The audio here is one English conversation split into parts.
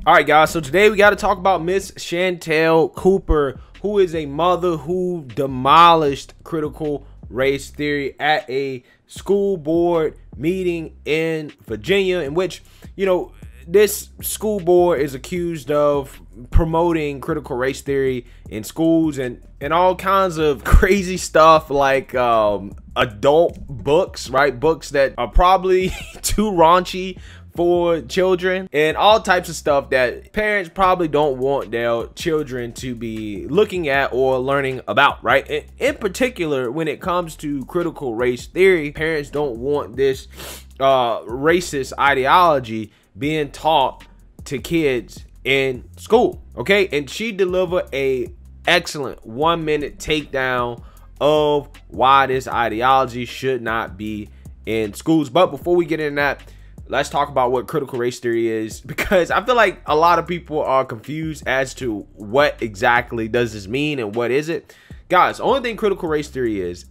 All right, guys, so today we got to talk about Miss Shawntel Cooper, who is a mother who demolished critical race theory at a school board meeting in Virginia, in which, this school board is accused of promoting critical race theory in schools and all kinds of crazy stuff like adult books, right? Books that are probably too raunchy for children and all types of stuff that parents probably don't want their children to be looking at or learning about, right? In particular, when it comes to critical race theory, parents don't want this racist ideology being taught to kids in school, okay? And she delivered a excellent 1-minute takedown of why this ideology should not be in schools. But before we get into that, let's talk about what critical race theory is, because I feel like a lot of people are confused as to what exactly does this mean and what is it. Guys, the only thing critical race theory is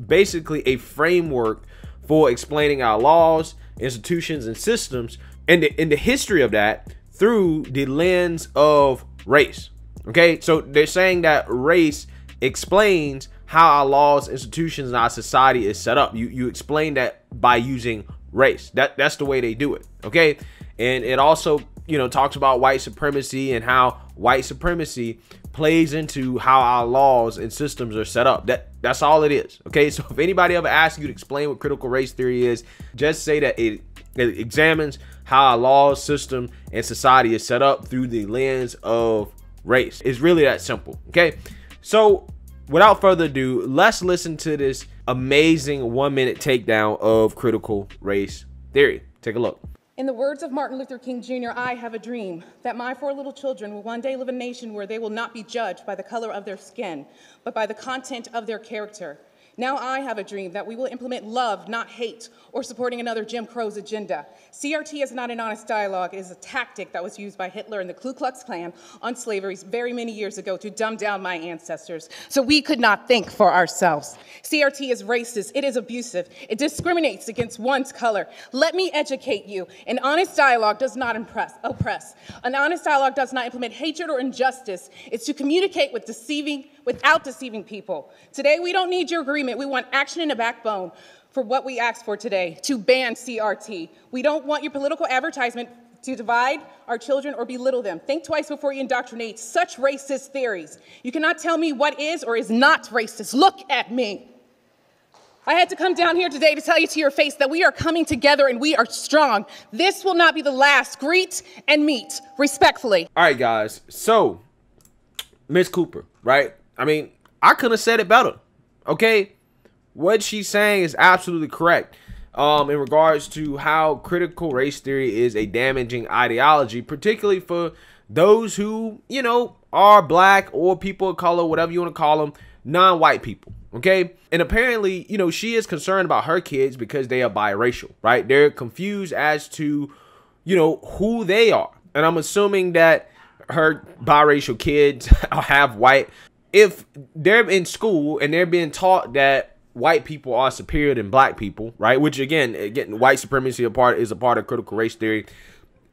basically a framework for explaining our laws, institutions, and systems and the history of that through the lens of race. Okay, so they're saying that race explains how our laws, institutions, and our society is set up. You explain that by using race. That's the way they do it. Okay, and it also talks about white supremacy and how white supremacy plays into how our laws and systems are set up. That's all it is. Okay, so if anybody ever asks you to explain what critical race theory is, just say that it examines how our laws, system, and society is set up through the lens of race. It's really that simple. Okay, so without further ado, let's listen to this amazing 1-minute takedown of critical race theory. Take a look. In the words of Martin Luther King Jr., I have a dream that my 4 little children will one day live in a nation where they will not be judged by the color of their skin, but by the content of their character. Now I have a dream that we will implement love, not hate, or supporting another Jim Crow's agenda. CRT is not an honest dialogue. It is a tactic that was used by Hitler and the Ku Klux Klan on slavery very many years ago to dumb down my ancestors, so we could not think for ourselves. CRT is racist. It is abusive. It discriminates against one's color. Let me educate you. An honest dialogue does not oppress. An honest dialogue does not implement hatred or injustice. It's to communicate without deceiving people. Today, we don't need your agreement. We want action and a backbone for what we asked for today, to ban CRT. We don't want your political advertisement to divide our children or belittle them. Think twice before you indoctrinate such racist theories. You cannot tell me what is or is not racist. Look at me. I had to come down here today to tell you to your face that we are coming together and we are strong. This will not be the last. Greet and meet respectfully. All right, guys. So, Miss Cooper, right? I mean, I couldn't have said it better. Okay, what she's saying is absolutely correct in regards to how critical race theory is a damaging ideology, particularly for those who, are black or people of color, whatever you want to call them, non-white people. Okay, and apparently, she is concerned about her kids because they are biracial, right? They're confused as to, who they are. And I'm assuming that her biracial kids are half white. If they're in school and they're being taught that white people are superior than black people, right? Which again, white supremacy is a part of critical race theory.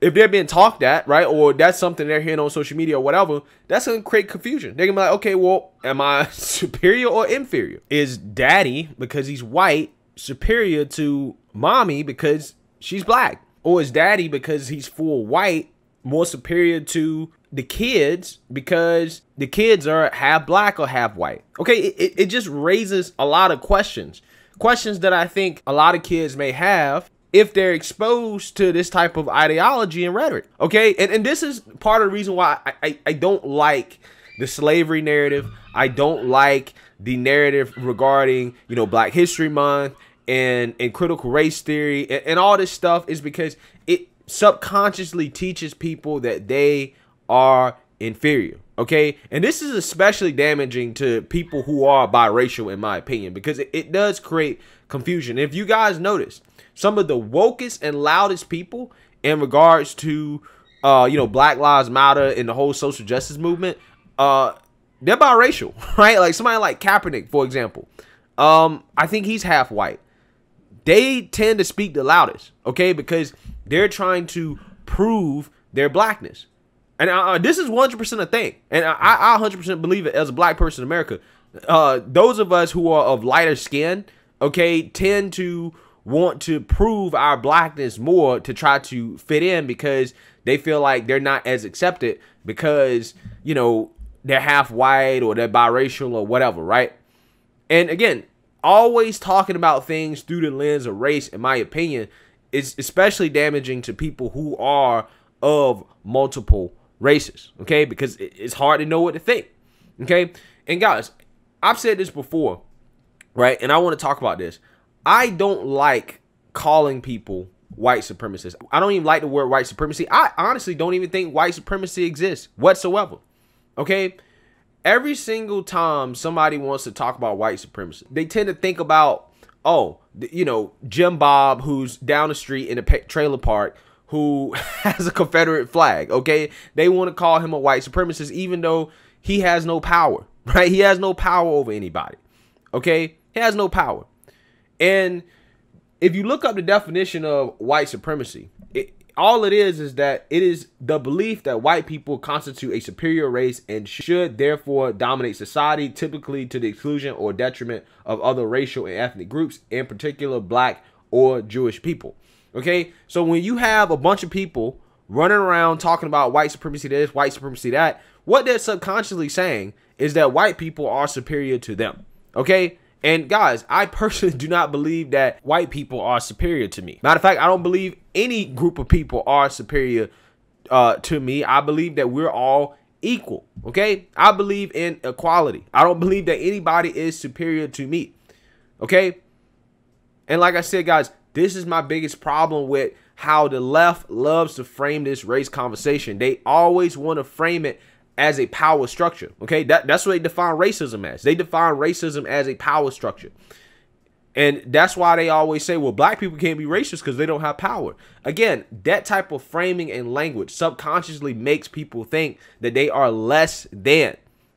If they're being taught that, right, or that's something they're hearing on social media or whatever, that's going to create confusion. They're going to be like, okay, well, am I superior or inferior? Is daddy, because he's white, superior to mommy because she's black? Or is daddy, because he's full white, more superior to the kids because the kids are half black or half white? Okay, it just raises a lot of questions that I think a lot of kids may have if they're exposed to this type of ideology and rhetoric. Okay, and this is part of the reason why I don't like the slavery narrative. I don't like the narrative regarding Black History Month and critical race theory and all this stuff, is because it subconsciously teaches people that they are inferior. Okay, and this is especially damaging to people who are biracial, in my opinion, because it does create confusion. If you guys notice, some of the wokest and loudest people in regards to Black Lives Matter and the whole social justice movement, they're biracial, right? Like somebody like Kaepernick, for example. I think he's half white. They tend to speak the loudest, okay, because they're trying to prove their blackness. And this is 100% a thing. And I 100% believe it as a black person in America. Those of us who are of lighter skin, okay, tend to want to prove our blackness more to try to fit in because they feel like they're not as accepted because, you know, they're half white or they're biracial or whatever, right? And again, always talking about things through the lens of race, in my opinion, is especially damaging to people who are of multiple races, okay? Because it's hard to know what to think, okay? And guys, I've said this before, right? And I want to talk about this. I don't like calling people white supremacists. I don't even like the word white supremacy. I honestly don't even think white supremacy exists whatsoever, okay? Every single time somebody wants to talk about white supremacy, they tend to think about, oh, you know, Jim Bob, who's down the street in a trailer park, who has a Confederate flag, okay? They want to call him a white supremacist, even though he has no power, right? He has no power over anybody, okay? He has no power. And if you look up the definition of white supremacy, all it is that it is the belief that white people constitute a superior race and should therefore dominate society, typically to the exclusion or detriment of other racial and ethnic groups, in particular black or Jewish people. Okay, so when you have a bunch of people running around talking about white supremacy this, white supremacy that, what they're subconsciously saying is that white people are superior to them. Okay. And guys, I personally do not believe that white people are superior to me. Matter of fact, I don't believe any group of people are superior to me. I believe that we're all equal. Okay. I believe in equality. I don't believe that anybody is superior to me. Okay. And like I said, guys, this is my biggest problem with how the left loves to frame this race conversation. They always want to frame it as a power structure. Okay, that's what they define racism as. They define racism as a power structure. And that's why they always say, well, black people can't be racist because they don't have power. Again, that type of framing and language subconsciously makes people think that they are less than.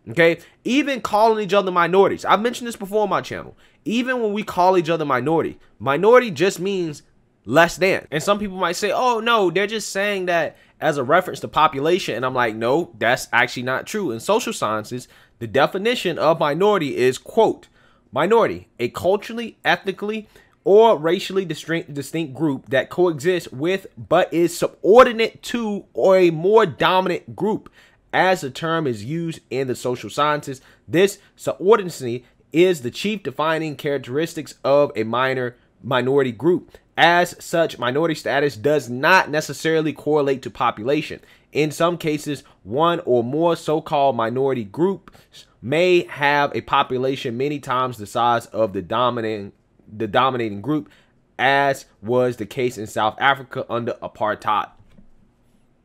Okay, even calling each other minorities. I've mentioned this before on my channel. Even when we call each other minority just means less than. And some people might say, oh no, they're just saying that as a reference to population. And I'm like, no, that's actually not true. In social sciences, the definition of minority is, quote, minority, a culturally, ethnically, or racially distinct group that coexists with but is subordinate to or a more dominant group. As the term is used in the social sciences, this subordinacy is the chief defining characteristics of a minority group. As such, minority status does not necessarily correlate to population. In some cases, one or more so-called minority groups may have a population many times the size of the dominating group, as was the case in South Africa under apartheid.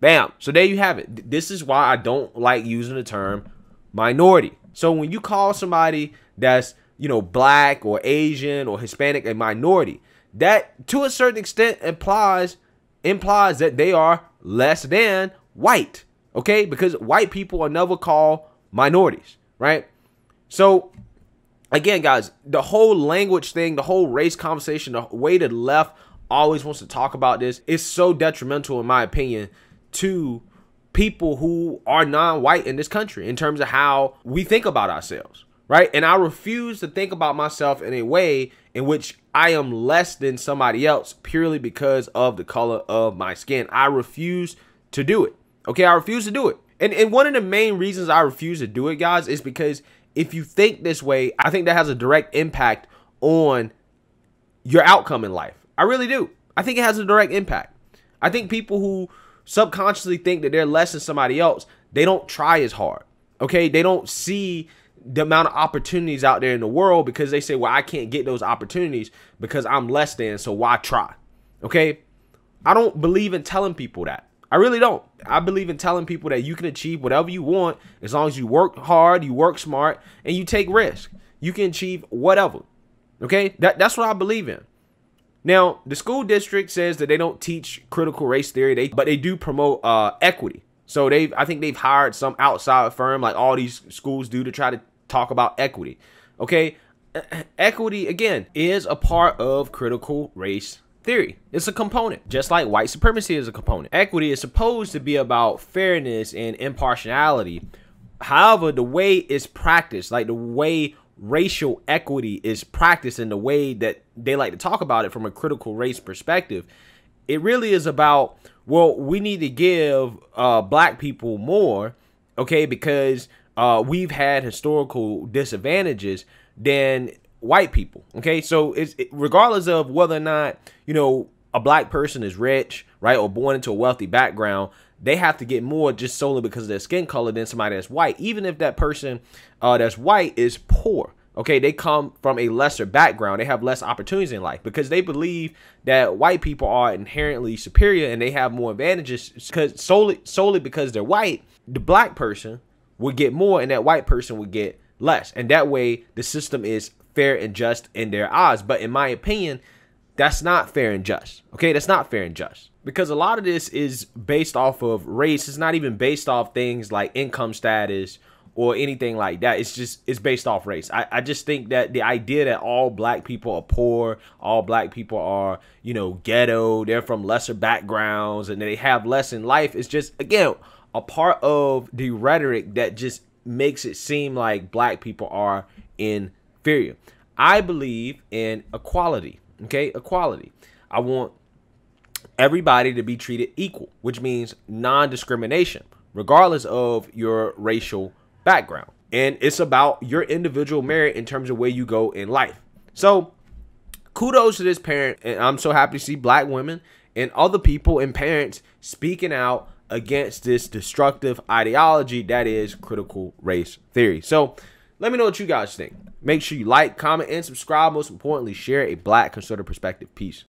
Bam. So there you have it. This is why I don't like using the term minority. So when you call somebody that's, you know, black or Asian or Hispanic a minority, that to a certain extent implies that they are less than white. Okay, because white people are never called minorities, right? So again, guys, the whole language thing, the whole race conversation, the way the left always wants to talk about this is so detrimental, in my opinion, to people who are non-white in this country in terms of how we think about ourselves, right? And I refuse to think about myself in a way in which I am less than somebody else purely because of the color of my skin. I refuse to do it. Okay, I refuse to do it. And one of the main reasons I refuse to do it, guys, is because if you think this way, I think that has a direct impact on your outcome in life. I really do. I think it has a direct impact. I think people who subconsciously think that they're less than somebody else, they don't try as hard. Okay, they don't see the amount of opportunities out there in the world because they say, well, I can't get those opportunities because I'm less than, so why try? Okay, I don't believe in telling people that. I really don't. I believe in telling people that you can achieve whatever you want as long as you work hard, you work smart, and you take risks. You can achieve whatever. Okay, that's what I believe in. Now, the school district says that they don't teach critical race theory, but they do promote equity. So I think they've hired some outside firm like all these schools do to try to talk about equity. Okay, equity, again, is a part of critical race theory. It's a component, just like white supremacy is a component. Equity is supposed to be about fairness and impartiality. However, the way it's practiced, like the way racial equity is practiced and the way that they like to talk about it from a critical race perspective, it really is about, well, we need to give black people more, okay, because we've had historical disadvantages than white people. Okay, so regardless of whether or not, you know, a black person is rich, right, or born into a wealthy background, they have to get more just solely because of their skin color than somebody that's white. Even if that person that's white is poor, okay, they come from a lesser background, they have less opportunities in life because they believe that white people are inherently superior and they have more advantages because solely because they're white. The black person would get more and that white person would get less, and that way the system is fair and just in their eyes. But in my opinion, that's not fair and just. Okay, that's not fair and just, because a lot of this is based off of race. It's not even based off things like income status or anything like that. It's based off race. I just think that the idea that all black people are poor, all black people are, you know, ghetto, they're from lesser backgrounds and they have less in life is just, again, a part of the rhetoric that just makes it seem like black people are inferior. I believe in equality. Okay, equality. I want everybody to be treated equal, which means non-discrimination, regardless of your racial background. And it's about your individual merit in terms of where you go in life. So kudos to this parent. And I'm so happy to see black women and other people and parents speaking out against this destructive ideology that is critical race theory. So let me know what you guys think. Make sure you like, comment, and subscribe. Most importantly, share a black conservative perspective. Peace.